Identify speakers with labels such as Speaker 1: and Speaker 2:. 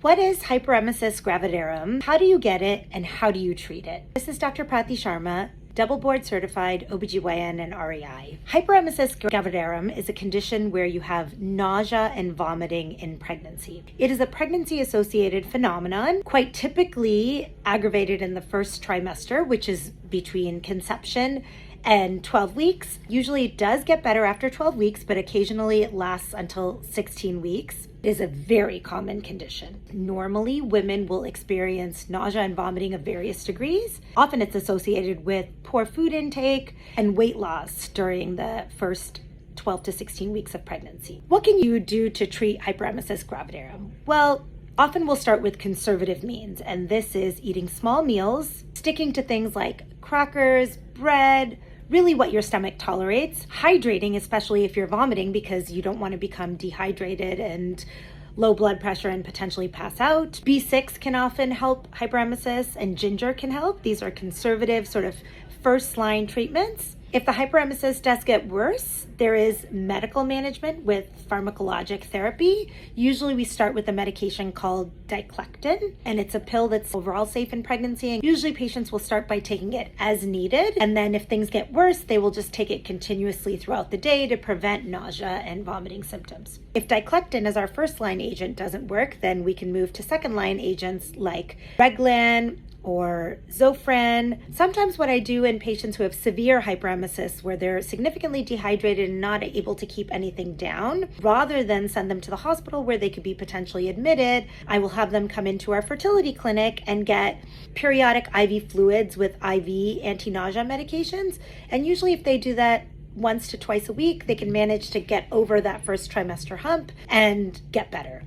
Speaker 1: What is Hyperemesis Gravidarum? How do you get it and how do you treat it? This is Dr. Prati Sharma, double board certified OB-GYN and REI. Hyperemesis gravidarum is a condition where you have nausea and vomiting in pregnancy. It is a pregnancy-associated phenomenon, quite typically aggravated in the first trimester, which is between conception and 12 weeks. Usually it does get better after 12 weeks, but occasionally it lasts until 16 weeks. It is a very common condition. Normally, women will experience nausea and vomiting of various degrees. Often it's associated with poor food intake and weight loss during the first 12 to 16 weeks of pregnancy. What can you do to treat hyperemesis gravidarum? Well, often we'll start with conservative means, and this is eating small meals, sticking to things like crackers, bread, really what your stomach tolerates, hydrating, especially if you're vomiting, because you don't want to become dehydrated and low blood pressure and potentially pass out. B6 can often help hyperemesis, and ginger can help. These are conservative sort of first line treatments. If the hyperemesis does get worse, there is medical management with pharmacologic therapy. Usually we start with a medication called diclectin, and it's a pill that's overall safe in pregnancy. And usually patients will start by taking it as needed. And then if things get worse, they will just take it continuously throughout the day to prevent nausea and vomiting symptoms. If diclectin as our first line agent doesn't work, then we can move to second line agents like Reglan or Zofran. Sometimes what I do in patients who have severe hyperemesis, where they're significantly dehydrated and not able to keep anything down, rather than send them to the hospital where they could be potentially admitted, I will have them come into our fertility clinic and get periodic IV fluids with IV anti-nausea medications. And usually if they do that once to twice a week, they can manage to get over that first trimester hump and get better.